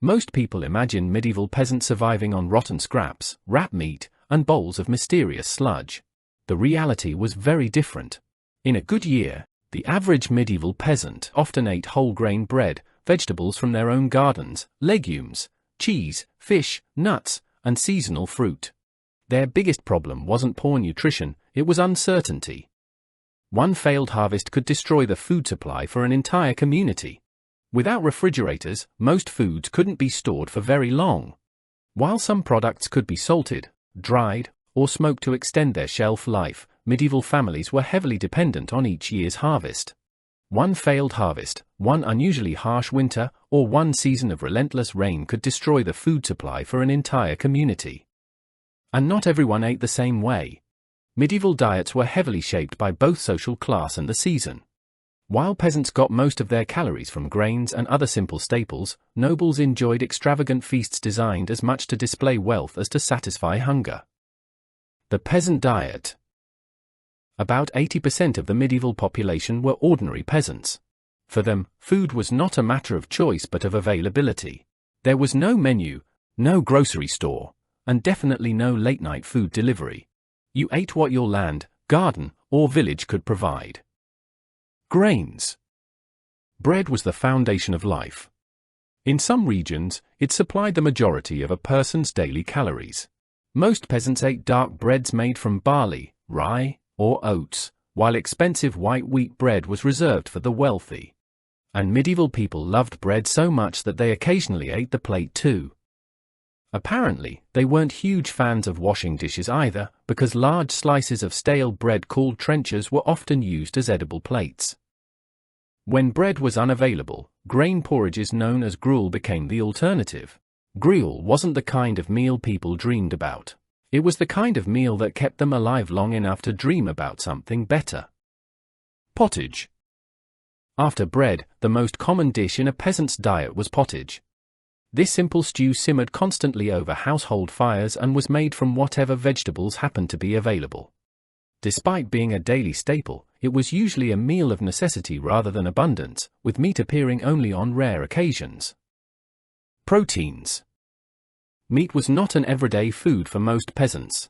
Most people imagine medieval peasants surviving on rotten scraps, rat meat, and bowls of mysterious sludge. The reality was very different. In a good year, the average medieval peasant often ate whole-grain bread, vegetables from their own gardens, legumes, cheese, fish, nuts, and seasonal fruit. Their biggest problem wasn't poor nutrition, it was uncertainty. One failed harvest could destroy the food supply for an entire community. Without refrigerators, most foods couldn't be stored for very long. While some products could be salted, dried, or smoked to extend their shelf life, medieval families were heavily dependent on each year's harvest. One failed harvest, one unusually harsh winter, or one season of relentless rain could destroy the food supply for an entire community. And not everyone ate the same way. Medieval diets were heavily shaped by both social class and the season. While peasants got most of their calories from grains and other simple staples, nobles enjoyed extravagant feasts designed as much to display wealth as to satisfy hunger. The peasant diet. About 80% of the medieval population were ordinary peasants. For them, food was not a matter of choice but of availability. There was no menu, no grocery store, and definitely no late-night food delivery. You ate what your land, garden, or village could provide. Grains. Bread was the foundation of life. In some regions, it supplied the majority of a person's daily calories. Most peasants ate dark breads made from barley, rye, or oats, while expensive white wheat bread was reserved for the wealthy. And medieval people loved bread so much that they occasionally ate the plate too. Apparently, they weren't huge fans of washing dishes either, because large slices of stale bread called trenchers were often used as edible plates. When bread was unavailable, grain porridges known as gruel became the alternative. Gruel wasn't the kind of meal people dreamed about. It was the kind of meal that kept them alive long enough to dream about something better. Pottage. After bread, the most common dish in a peasant's diet was pottage. This simple stew simmered constantly over household fires and was made from whatever vegetables happened to be available. Despite being a daily staple, it was usually a meal of necessity rather than abundance, with meat appearing only on rare occasions. Proteins. Meat was not an everyday food for most peasants.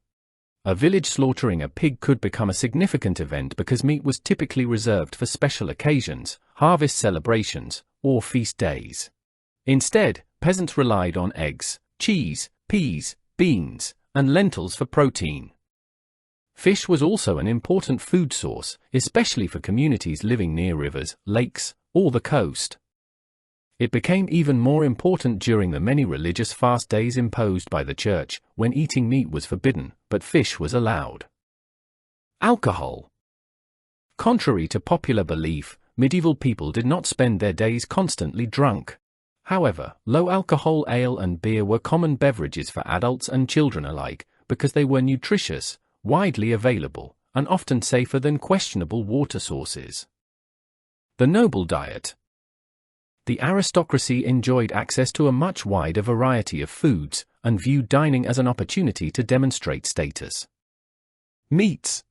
A village slaughtering a pig could become a significant event because meat was typically reserved for special occasions, harvest celebrations, or feast days. Instead, peasants relied on eggs, cheese, peas, beans, and lentils for protein. Fish was also an important food source, especially for communities living near rivers, lakes, or the coast. It became even more important during the many religious fast days imposed by the church, when eating meat was forbidden, but fish was allowed. Alcohol. Contrary to popular belief, medieval people did not spend their days constantly drunk. However, low-alcohol ale and beer were common beverages for adults and children alike, because they were nutritious, widely available, and often safer than questionable water sources. The noble diet. The aristocracy enjoyed access to a much wider variety of foods, and viewed dining as an opportunity to demonstrate status. Meats.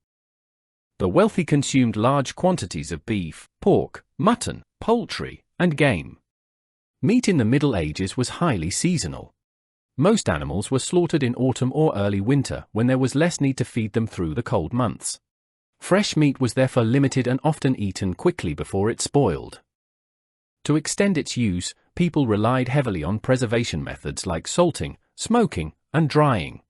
The wealthy consumed large quantities of beef, pork, mutton, poultry, and game. Meat in the Middle Ages was highly seasonal. Most animals were slaughtered in autumn or early winter when there was less need to feed them through the cold months. Fresh meat was therefore limited and often eaten quickly before it spoiled. To extend its use, people relied heavily on preservation methods like salting, smoking, and drying.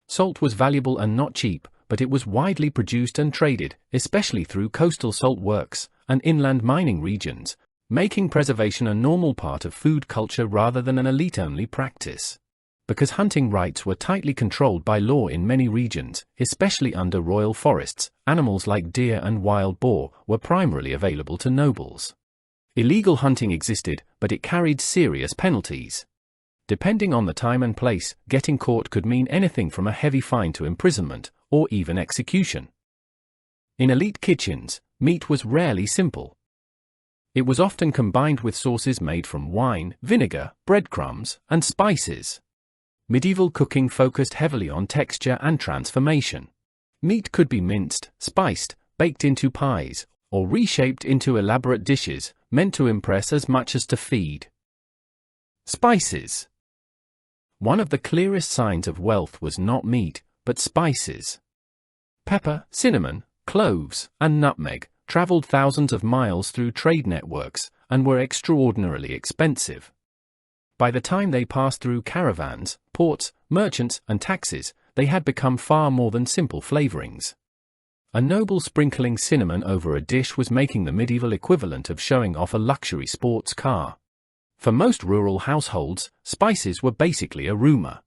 Salt was valuable and not cheap, but it was widely produced and traded, especially through coastal salt works and inland mining regions, making preservation a normal part of food culture rather than an elite-only practice. Because hunting rights were tightly controlled by law in many regions, especially under royal forests, animals like deer and wild boar were primarily available to nobles. Illegal hunting existed, but it carried serious penalties. Depending on the time and place, getting caught could mean anything from a heavy fine to imprisonment, or even execution. In elite kitchens, meat was rarely simple. It was often combined with sauces made from wine, vinegar, breadcrumbs, and spices. Medieval cooking focused heavily on texture and transformation. Meat could be minced, spiced, baked into pies, or reshaped into elaborate dishes, meant to impress as much as to feed. Spices. One of the clearest signs of wealth was not meat, but spices. Pepper, cinnamon, cloves, and nutmeg traveled thousands of miles through trade networks and were extraordinarily expensive. By the time they passed through caravans, ports, merchants, and taxes, they had become far more than simple flavorings. A noble sprinkling cinnamon over a dish was making the medieval equivalent of showing off a luxury sports car. For most rural households, spices were basically a rumor.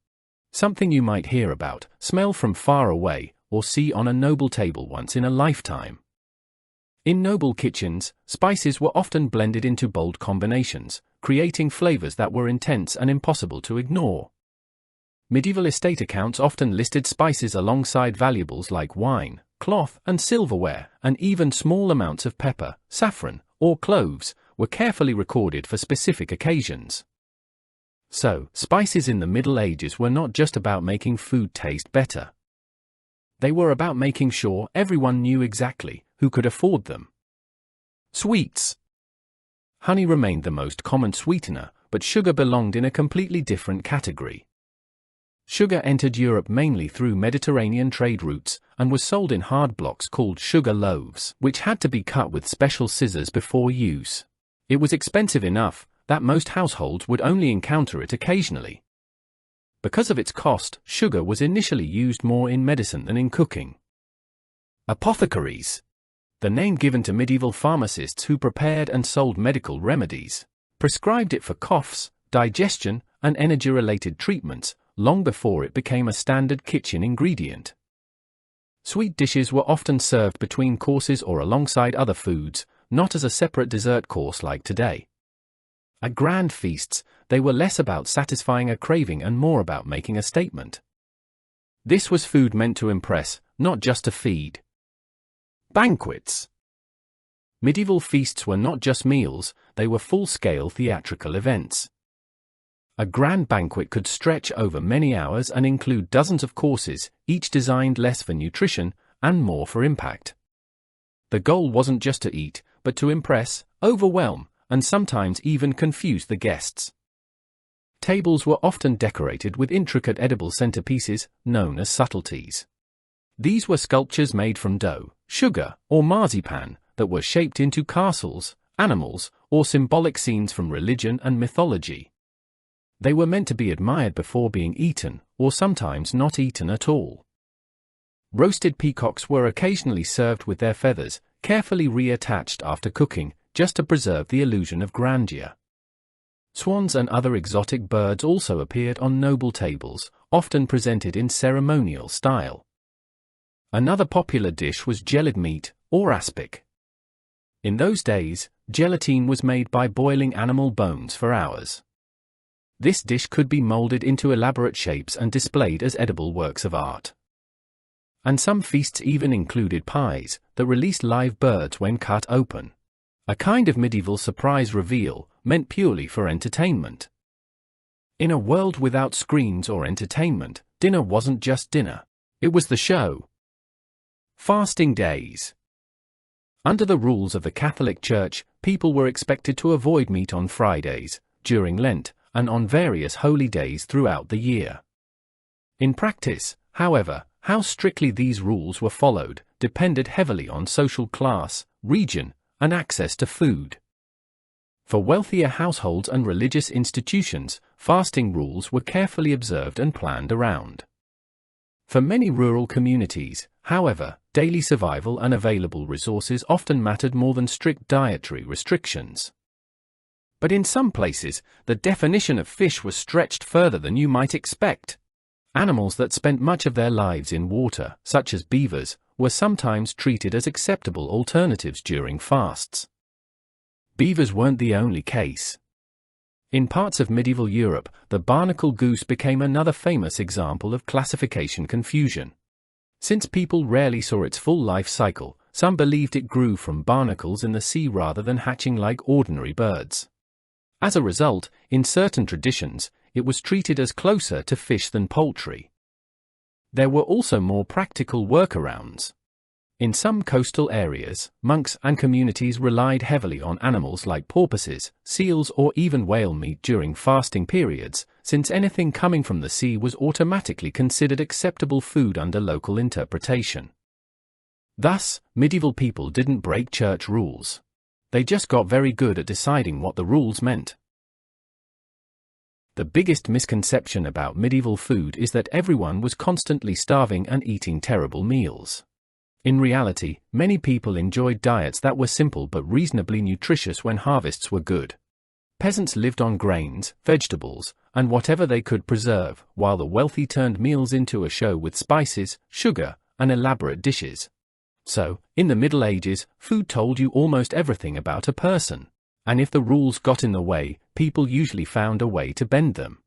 Something you might hear about, smell from far away, or see on a noble table once in a lifetime. In noble kitchens, spices were often blended into bold combinations, creating flavors that were intense and impossible to ignore. Medieval estate accounts often listed spices alongside valuables like wine, cloth, and silverware, and even small amounts of pepper, saffron, or cloves were carefully recorded for specific occasions. So, spices in the Middle Ages were not just about making food taste better. They were about making sure everyone knew exactly who could afford them. Sweets. Honey remained the most common sweetener, but sugar belonged in a completely different category. Sugar entered Europe mainly through Mediterranean trade routes and was sold in hard blocks called sugar loaves, which had to be cut with special scissors before use. It was expensive enough that most households would only encounter it occasionally. Because of its cost, sugar was initially used more in medicine than in cooking. Apothecaries. The name given to medieval pharmacists who prepared and sold medical remedies, prescribed it for coughs, digestion, and energy-related treatments, long before it became a standard kitchen ingredient. Sweet dishes were often served between courses or alongside other foods, not as a separate dessert course like today. At grand feasts, they were less about satisfying a craving and more about making a statement. This was food meant to impress, not just to feed. Banquets. Medieval feasts were not just meals, they were full-scale theatrical events. A grand banquet could stretch over many hours and include dozens of courses, each designed less for nutrition and more for impact. The goal wasn't just to eat, but to impress, overwhelm, and sometimes even confuse the guests. Tables were often decorated with intricate edible centerpieces, known as subtleties. These were sculptures made from dough, sugar, or marzipan, that were shaped into castles, animals, or symbolic scenes from religion and mythology. They were meant to be admired before being eaten, or sometimes not eaten at all. Roasted peacocks were occasionally served with their feathers, carefully reattached after cooking, just to preserve the illusion of grandeur. Swans and other exotic birds also appeared on noble tables, often presented in ceremonial style. Another popular dish was gelid meat, or aspic. In those days, gelatine was made by boiling animal bones for hours. This dish could be molded into elaborate shapes and displayed as edible works of art. And some feasts even included pies that released live birds when cut open. A kind of medieval surprise reveal, meant purely for entertainment. In a world without screens or entertainment, dinner wasn't just dinner. It was the show. Fasting days. Under the rules of the Catholic Church, people were expected to avoid meat on Fridays, during Lent, and on various holy days throughout the year. In practice, however, how strictly these rules were followed depended heavily on social class, region, and access to food. For wealthier households and religious institutions, fasting rules were carefully observed and planned around. For many rural communities, however, daily survival and available resources often mattered more than strict dietary restrictions. But in some places, the definition of fish was stretched further than you might expect. Animals that spent much of their lives in water, such as beavers, were sometimes treated as acceptable alternatives during fasts. Beavers weren't the only case. In parts of medieval Europe, the barnacle goose became another famous example of classification confusion. Since people rarely saw its full life cycle, some believed it grew from barnacles in the sea rather than hatching like ordinary birds. As a result, in certain traditions, it was treated as closer to fish than poultry. There were also more practical workarounds. In some coastal areas, monks and communities relied heavily on animals like porpoises, seals, or even whale meat during fasting periods, since anything coming from the sea was automatically considered acceptable food under local interpretation. Thus, medieval people didn't break church rules. They just got very good at deciding what the rules meant. The biggest misconception about medieval food is that everyone was constantly starving and eating terrible meals. In reality, many people enjoyed diets that were simple but reasonably nutritious when harvests were good. Peasants lived on grains, vegetables, and whatever they could preserve, while the wealthy turned meals into a show with spices, sugar, and elaborate dishes. So, in the Middle Ages, food told you almost everything about a person. And if the rules got in the way, people usually found a way to bend them.